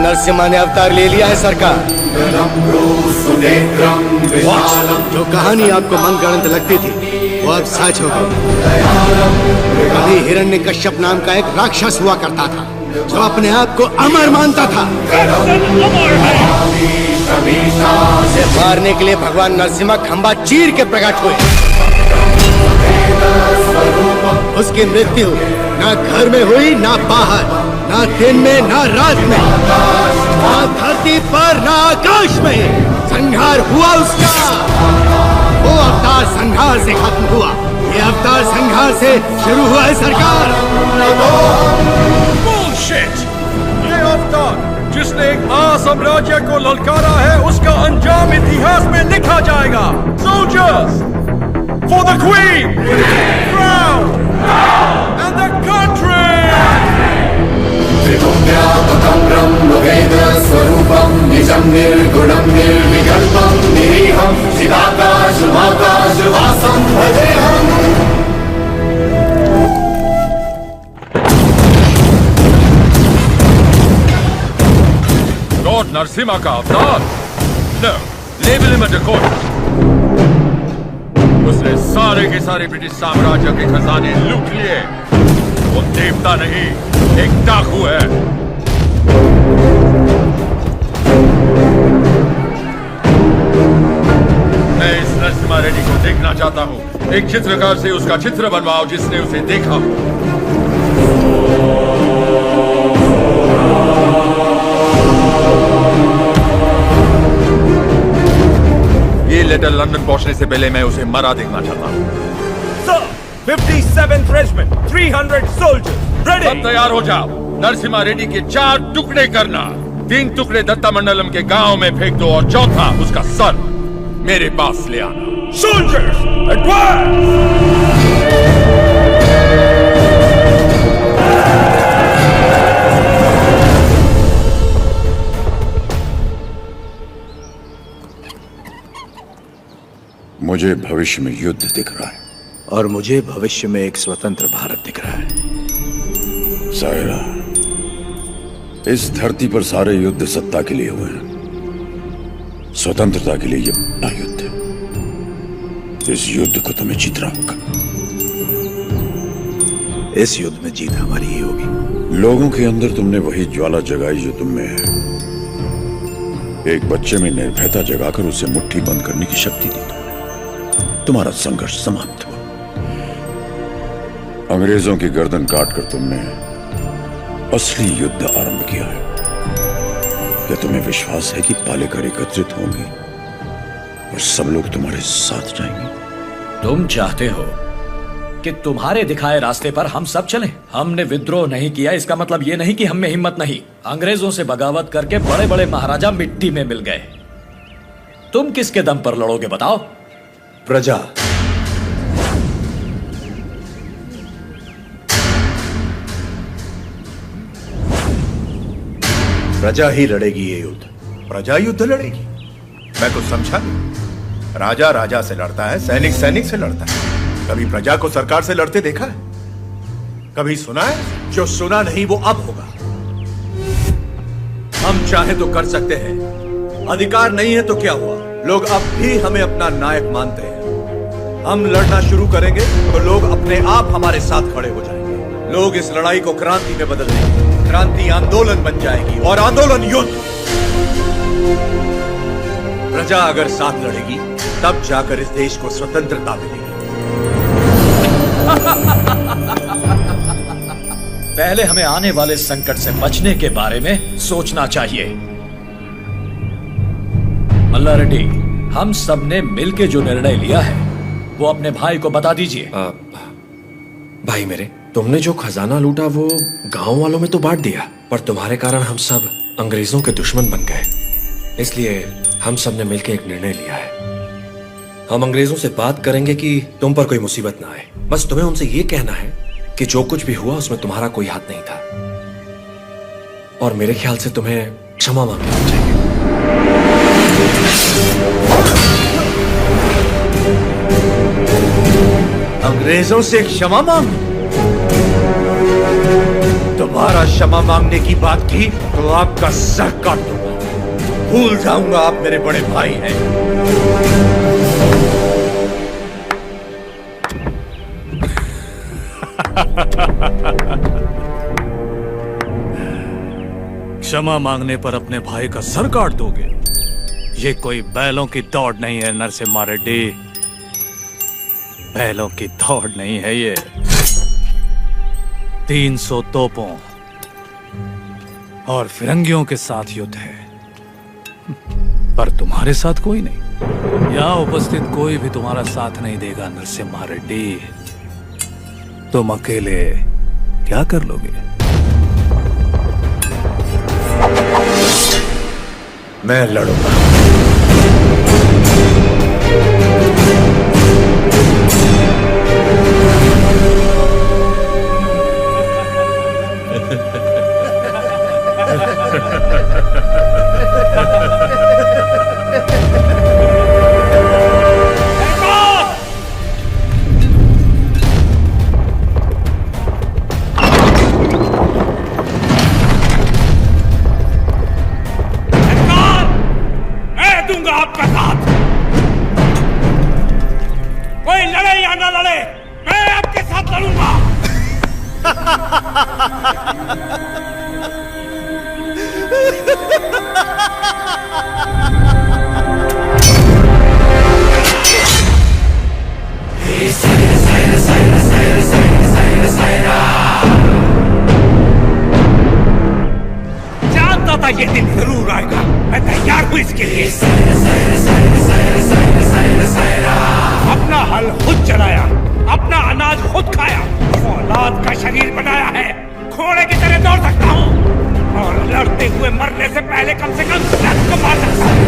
नरसिम्हा ने अवतार ले लिया है सरकार। जो कहानी आपको मनगढ़ंत लगती थी वो अब सच हो गई। कभी हिरण्यकश्यप नाम का एक राक्षस हुआ करता था जो अपने आप को अमर मानता था। उसे मारने के लिए भगवान नरसिम्हा खंबा चीर के प्रकट हुए। उसकी मृत्यु ना घर में हुई ना बाहर, ना दिन में ना रात में, ना धरती पर ना आकाश में। संहार हुआ उसका। वो अवतार संहार से खत्म हुआ, ये अवतार संहार से शुरू हुआ है सरकार। Bullshit! ये अवतार जिसने एक महासाम्राज्य को ललकारा है उसका अंजाम इतिहास में लिखा जाएगा। Soldiers! For the Queen! Crown! And the country! त्रिगुण्यात्मकं ब्रह्मवेदस्वरूपं निजं निर्गुणं निर्विकल्पं निरीहं चिदाकाशमाकाशवासं भजेऽहम्। Lord नरसिम्हा का अवतार? No, label him a dacoit. उसने सारे के सारे ब्रिटिश साम्राज्य के खजाने लूट लिए। वो देवता नहीं, एक डाकू है। मैं इस नरसिम्हा रेड्डी को देखना चाहता हूँ। एक चित्रकार से उसका चित्र बनवाओ जिसने उसे देखा हो। ये लेटर लंदन पहुंचने से पहले मैं उसे मरा देखना चाहता हूँ। 57th Regiment, 300 soldiers, ready! सब तैयार हो जाओ। नरसिम्हा रेड्डी के 4 टुकड़े करना। 3 टुकड़े दत्तामंडलम के गांव में फेंक दो और चौथा उसका सर मेरे पास ले आना। Soldiers, advance! मुझे भविष्य में युद्ध दिख रहा है और मुझे भविष्य में एक स्वतंत्र भारत दिख रहा है। सायरा, इस धरती पर सारे युद्ध सत्ता के लिए हुए हैं। स्वतंत्रता के लिए ये बड़ा युद्ध है। इस युद्ध को तुम्हें जीतना होगा। इस युद्ध में जीत हमारी ही होगी। लोगों के अंदर तुमने वही ज्वाला जगाई जो तुम में है। एक बच्चे में निर्भयता जगाकर उसे मुट्ठी बंद करने की शक्ति दी। तुम्हारा संघर्ष समाप्त हुआ। अंग्रेजों की गर्दन काटकर तुमने असली युद्ध आरंभ किया है। क्या तुम्हें विश्वास है कि पालेकर एकत्रित होंगे और सब लोग तुम्हारे साथ जाएंगे? तुम चाहते हो कि तुम्हारे दिखाए रास्ते पर हम सब चलें? हमने विद्रोह नहीं किया, इसका मतलब ये नहीं कि हम में हिम्मत नहीं। अंग्रेजों से बगावत करके बड़े बड़े महाराजा मिट्टी में मिल गए। तुम किसके दम पर लड़ोगे बताओ? प्रजा। प्रजा ही लड़ेगी ये युद्ध। प्रजा युद्ध लड़ेगी? मैं कुछ समझा नहीं। राजा राजा से लड़ता है, सैनिक सैनिक से लड़ता है। कभी प्रजा को सरकार से लड़ते देखा है? कभी सुना है? जो सुना नहीं वो अब होगा। हम चाहे तो कर सकते हैं, अधिकार नहीं है तो क्या हुआ? लोग अब भी हमें अपना नायक मानते हैं। हम लड़ना शुरू करेंगे तो लोग अपने आप हमारे साथ खड़े हो जाएंगे। लोग इस लड़ाई को क्रांति में बदल देंगे। क्रांति आंदोलन बन जाएगी और आंदोलन युद्ध। प्रजा अगर साथ लड़ेगी तब जाकर इस देश को स्वतंत्रता मिलेगी। पहले हमें आने वाले संकट से बचने के बारे में सोचना चाहिए। मल्ला रेड्डी, हम सब ने मिलकर जो निर्णय लिया है वो अपने भाई को बता दीजिए। भाई मेरे, तुमने जो खजाना लूटा वो गांव वालों में तो बांट दिया, पर तुम्हारे कारण हम सब अंग्रेजों के दुश्मन बन गए। इसलिए हम सब ने मिलकर एक निर्णय लिया है। हम अंग्रेजों से बात करेंगे कि तुम पर कोई मुसीबत ना आए। बस तुम्हें उनसे ये कहना है कि जो कुछ भी हुआ उसमें तुम्हारा कोई हाथ नहीं था, और मेरे ख्याल से तुम्हें क्षमा मांगनी चाहिए। अंग्रेजों से क्षमा मांग? तुम दोबारा क्षमा मांगने की बात की तो आपका सर काट दूंगा। भूल जाऊंगा आप मेरे बड़े भाई हैं। क्षमा मांगने पर अपने भाई का सर काट दोगे? ये कोई बैलों की दौड़ नहीं है नरसिम्हा रेड्डी, बैलों की दौड़ नहीं है ये। 300 तोपों और फिरंगियों के साथ युद्ध है, पर तुम्हारे साथ कोई नहीं। यहाँ उपस्थित कोई भी तुम्हारा साथ नहीं देगा नरसिम्हा रेड्डी। तुम अकेले क्या कर लोगे? मैं लड़ूंगा। जानता था ये दिन जरूर आएगा, मैं तैयार हूं इसके लिए। अपना हल खुद चलाया, अपना अनाज खुद खाया, औलाद का शरीर बनाया है, घोड़े की तरह दौड़ सकता हूँ और लड़ते हुए मरने से पहले कम से कम रथ को मार सकता हूँ।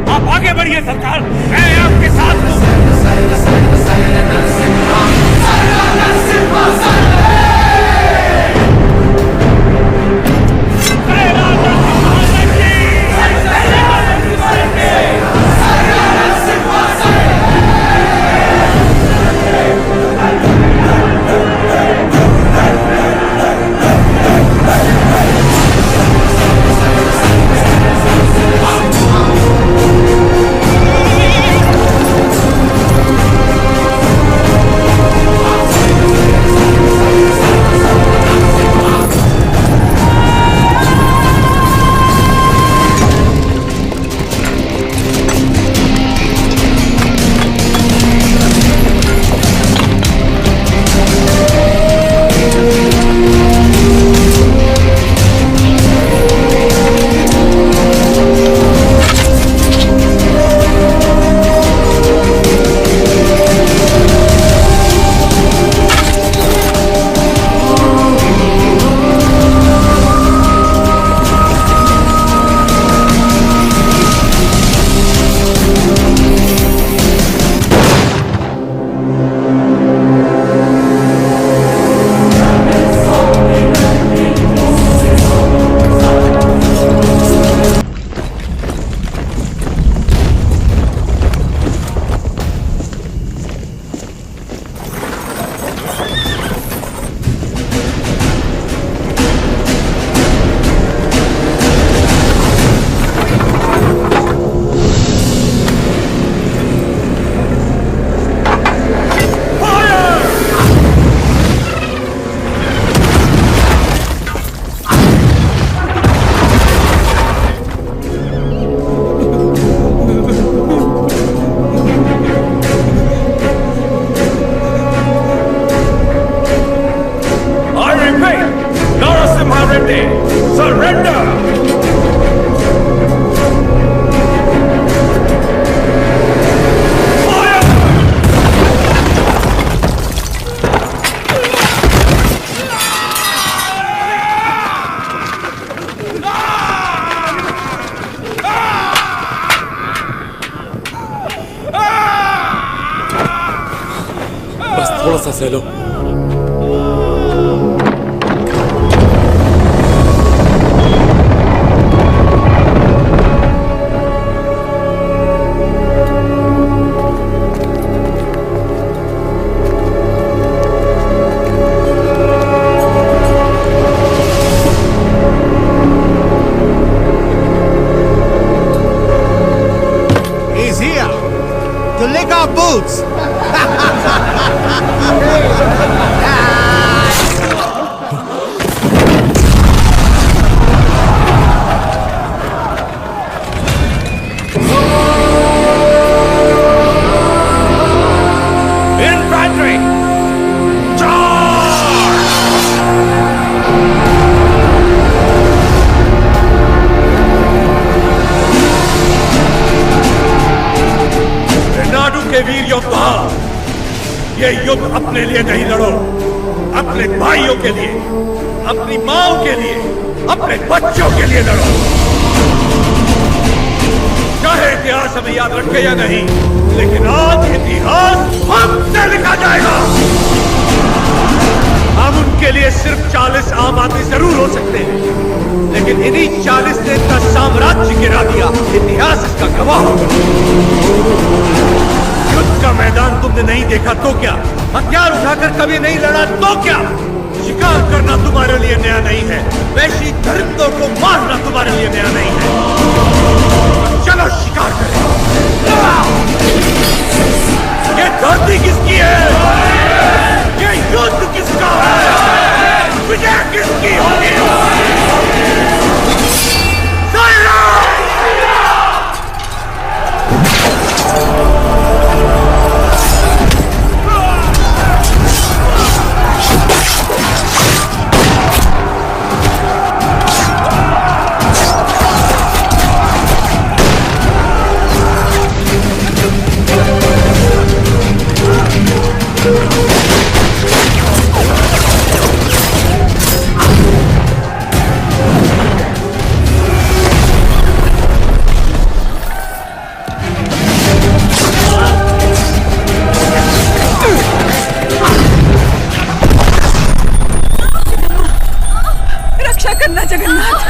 आप आगे बढ़िए सरकार, मैं आपके साथ हूँ। थोड़ा सा सह लो। India Bulls. Infantry! नाडू के वीर योद्धा, ये युद्ध अपने लिए नहीं लड़ो, अपने भाइयों के लिए, अपनी माओ के लिए, अपने बच्चों के लिए लड़ो। चाहे इतिहास हमें याद रखे या नहीं, लेकिन आज इतिहास हमसे लिखा जाएगा। हम उनके लिए सिर्फ 40 आम आदमी जरूर हो सकते हैं, लेकिन इन्हीं 40 ने इनका साम्राज्य गिरा दिया। इतिहास इसका गवाह होगा। युद्ध का मैदान तुमने नहीं देखा तो क्या, हथियार उठाकर कभी नहीं लड़ा तो क्या, शिकार करना तुम्हारे लिए नया नहीं है, वैसी दरिंदों को मारना तुम्हारे लिए नया नहीं है। चलो शिकार करें। ये धरती किसकी है? ये युद्ध किसका है? विजय किसकी होगी? रक्षा करना जगन्नाथ।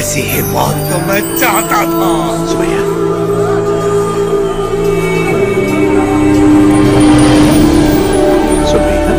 ऐसी ही मौत तो मैं चाहता था। सुमैया, सुमैया,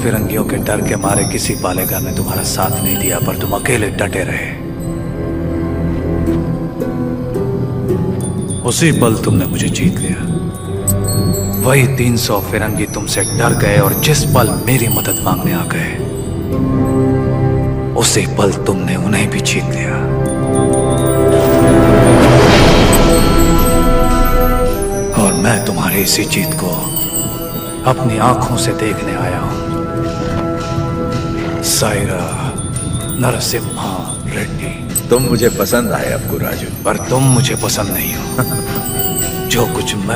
फिरंगियों के डर के मारे किसी बालेगार ने तुम्हारा साथ नहीं दिया, पर तुम अकेले डटे रहे। उसी पल तुमने मुझे जीत लिया। वही 300 फिरंगी तुमसे डर गए और जिस पल मेरी मदद मांगने आ गए, उसी पल तुमने उन्हें भी जीत लिया। और मैं तुम्हारी इसी जीत को अपनी आंखों से देखने आया हूं। सायरा नरसिम्हा रेड्डी। तुम मुझे पसंद आए अब्बू राजू, पर तुम मुझे पसंद नहीं हो। जो कुछ मैं